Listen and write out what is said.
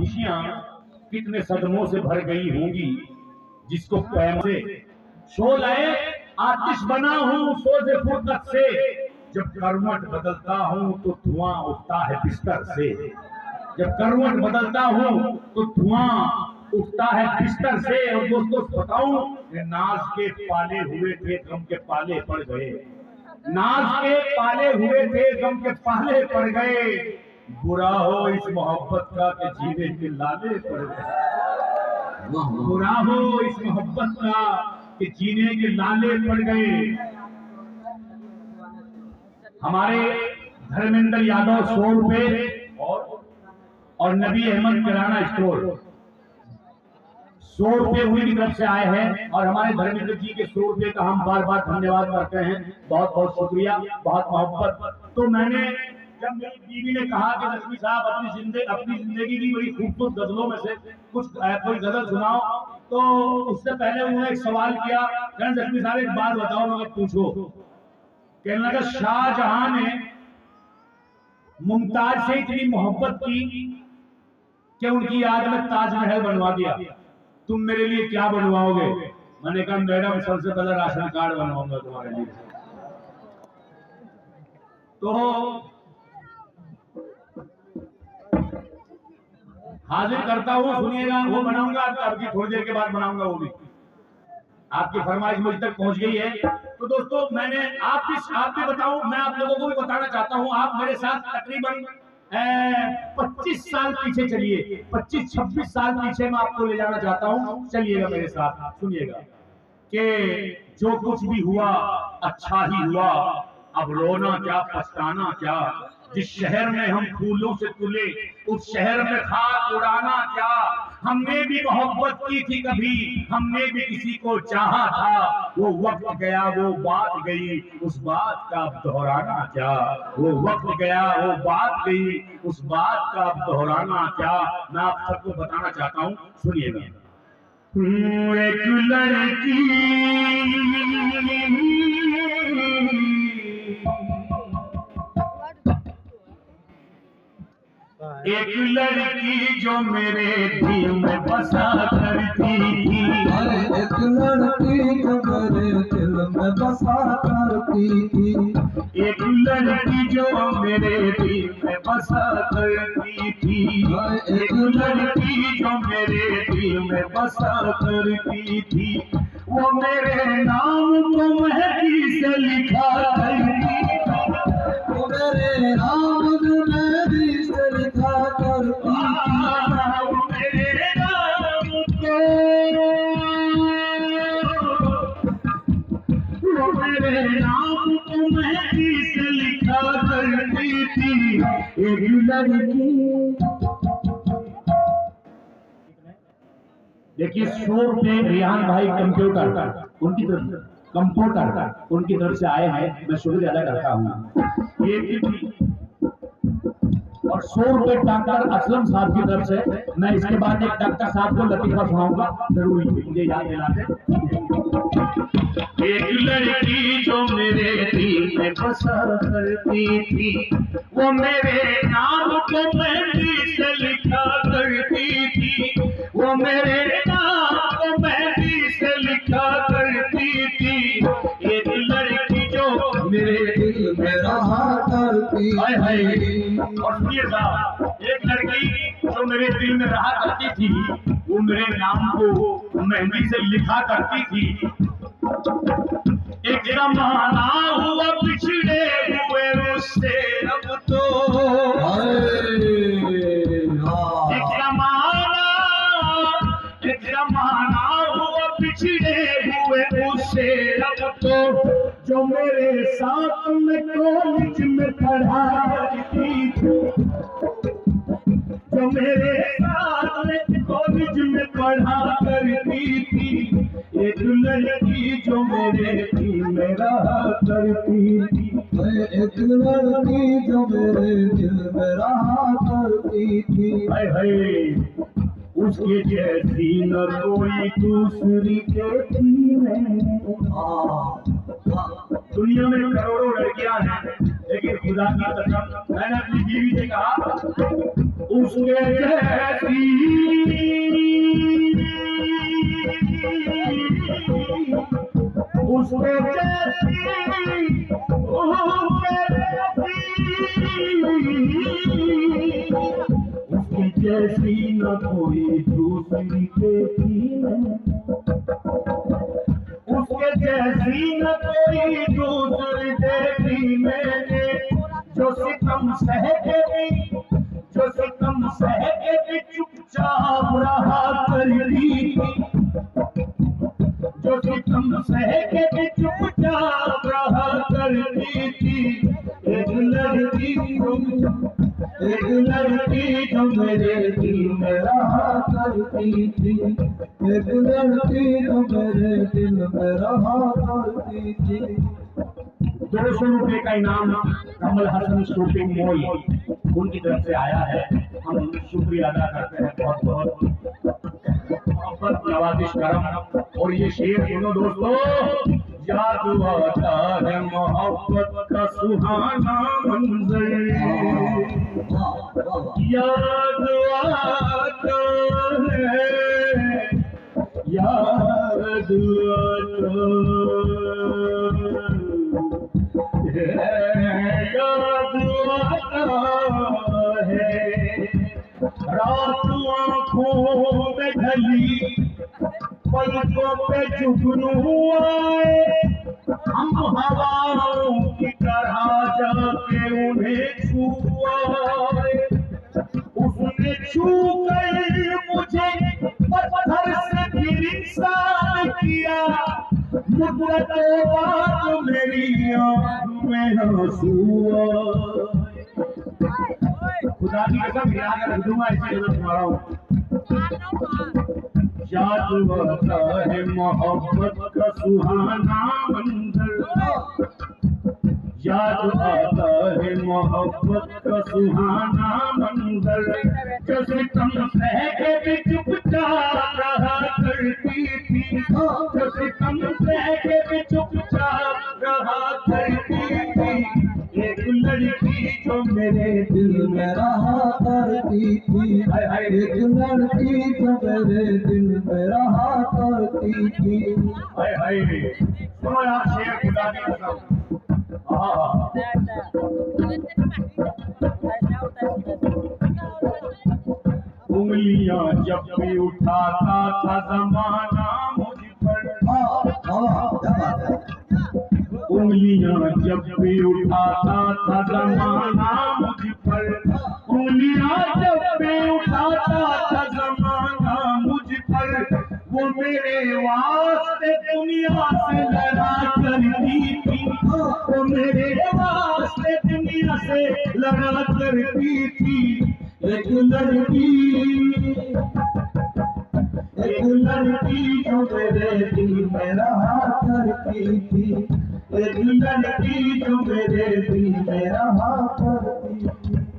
खुशियां कितने सदमों से भर गई होंगी, जिसको पैम से शोलाए आतिश बना हूं सोज़े फुर्सत से। जब करवट बदलता हूं तो धुआं उठता है बिस्तर से। जब करवट बदलता हूं तो धुआं उठता है बिस्तर से। और दोस्तों बताऊं, नाज के पाले हुए थे गम के पाले पड़ गए। नाज के पाले हुए थे गम के पाले पड़ गए। बुरा हो इस मोहब्बत का कि जीने के लाले पड़ गए। बुरा हो इस मोहब्बत का कि जीने के लाले पड़ गए। हमारे धर्मेंद्र यादव 100 रुपए और नबी अहमद किराना स्टोर 100 रुपए हुई की तरफ से आए हैं। और हमारे धर्मेंद्र जी के 100 रुपए का हम बार बार धन्यवाद करते हैं। बहुत बहुत शुक्रिया, बहुत मोहब्बत। तो मैंने जब मेरी बीवी ने कहा कि लक्ष्मी साहब अपनी जिंदगी की बड़ी खूबसूरत गजलों में से कुछ कोई गजल सुनाओ, तो उससे पहले उन्होंने एक सवाल किया, कहने लक्ष्मी साहब एक बात बताओ। मैं पूछो। कहने लगा, शाहजहां ने मुमताज से इतनी मोहब्बत की कि उनकी याद में ताजमहल बनवा दिया। तुम मेरे लिए क्या बनवाओगे? मैंने कहा, मैडम सबसे पहले राशन कार्ड बनवाऊंगा तुम्हारे लिए। तो हाजिर करता हूँ, सुनिएगा। वो बनाऊंगा आपकी थोड़ी देर के बाद बनाऊंगा। वो भी आपकी फरमाइश मुझ तक पहुंच गई है। तो दोस्तों मैंने आप भी बताऊं, मैं आप लोगों को भी बताना चाहता हूं। आप मेरे साथ तकरीबन 25 साल पीछे चलिए। 25-26 साल पीछे मैं आपको ले जाना चाहता हूं। चलिएगा मेरे साथ, सुनिएगा कि जो कुछ भी हुआ अच्छा ही हुआ। अब रोना क्या पछताना क्या। जिस शहर में हम फूलों से तुले उस शहर में खाक उड़ाना क्या। हमने भी मोहब्बत की थी कभी, हमने भी किसी को चाहा था। वो वक्त गया वो बात गई, उस बात का अब दोहराना क्या। वो वक्त गया वो बात गई, उस बात का अब दोहराना क्या। मैं आप सबको बताना चाहता हूँ, सुनिएगा। एक लड़की एक लड़की जो मेरे दिल में बसा करती थी। एक लड़की जो मेरे दिल में बसा करती थी। एक लड़की जो मेरे दिल में बसा करती थी। एक लड़की जो मेरे दिल में बसा करती थी। वो मेरे नाम को मेहंदी से लिखा करती थी। वो मेरे नाम को मेहंदी से लिखा करती थी। वो मेरे नाम को, वो मेरे नाम को मेहंदी से लिखा करती थी। एक लड़की। देखिए 100 रुपए रिहान भाई कंप्यूटर उनकी तरफ से आए हैं। मैं शुक्रिया अदा करता हूँ। ये और 100 रुपए डॉक्टर असलम साहब की तरफ से। मैं इसके बाद एक डॉक्टर साहब को लतीफा सुनाऊंगा, जरूर मुझे याद दिलाते। एक लड़की जो मेरे दिल में बसा करती थी। वो मेरे नाम को मेहंदी से लिखा करती थी। वो मेरे नाम को मेहंदी से लिखा करती थी। एक लड़की जो मेरे दिल में रहा करती थी। और सुनिए साहब, एक लड़की जो मेरे दिल में रहा करती थी, वो मेरे नाम को मेहंदी से लिखा करती थी। एक जमाना हुआ पिछड़े हुए उससे अब तो। एक जमाना हुआ पिछड़े हुए उससे अब तो। जो मेरे साथ में कॉलेज में पढ़ा करती थी। जो मेरे साथ में कॉलेज में पढ़ा करती थी। एक लड़की जो मेरे दिल में रहा करती थी। एक लड़की जो मेरे दिल में रहा करती थी। उसके जैसी न कोई दूसरी देखी मैंने। दुनिया में करोड़ों लड़कियां हैं, लेकिन खुदा की कसम मैंने अपनी बीवी से कहा उसके जैसी उसके जैसी न कोई दूसरी देखी मैं, उसके जैसी न कोई दूसरी देखी मैंने, जो सितम सह के भी चुपचाप रहा करती, जो सितम सह के भी चुपचाप रहा करती थी। एक लड़की जो मेरे दिल में रहा करती थी, एक लड़की जो मेरे दिल में रहा करती थी। 200 रुपए का इनाम कमल हसन शॉपिंग मॉल उनकी तरफ से आया है, हम शुक्रिया अदा करते हैं बहुत बहुत। मोहब्बत नवाजिश करम। और ये शेर सुनो दोस्तों, याद आता है मोहब्बत का सुहाना मंजर, याद आता है, याद आता है, रात आँखों में ढली पलकों पे जुगनू आए, हम हवाओं की तरह जाके उन्हें छुआए, उसने छू कर मुझे पत्थर से फिर इंसान किया, मुद्दतों बाद मेरी आँख में आंसू आए। खुदा की कसम गिरा कर दूंगा इसलिए तुम्हारा हूँ। याद आता है मोहब्बत का सुहाना मंजर, याद आता है मोहब्बत का सुहाना मंजर, जो सितम सह के भी चुपचाप रहा करती थी, जो सितम सह के भी चुपचाप रहा करती थी। एक लड़की जो मेरे दिल में रहा करती थी, एक लड़की जो मेरे दिल में रहा करती थी। हाय हाय सुनो यार शेर खुदा की कसम। उंगलियां जब भी उठाता था जमाना मुझ पर, उंगलियां जब भी उठाता था जमाना मुझ पर, उंगलियां जब भी उठाता था जमाना मुझ पर, वो मेरे वास्ते दुनिया से लड़ा करती थी, वो मेरे वास्ते दुनिया से लड़ा करती थी। एक लड़की जो मेरे दिल में रहा करती थी, एक लड़की जो मेरे दिल में रहा करती थी।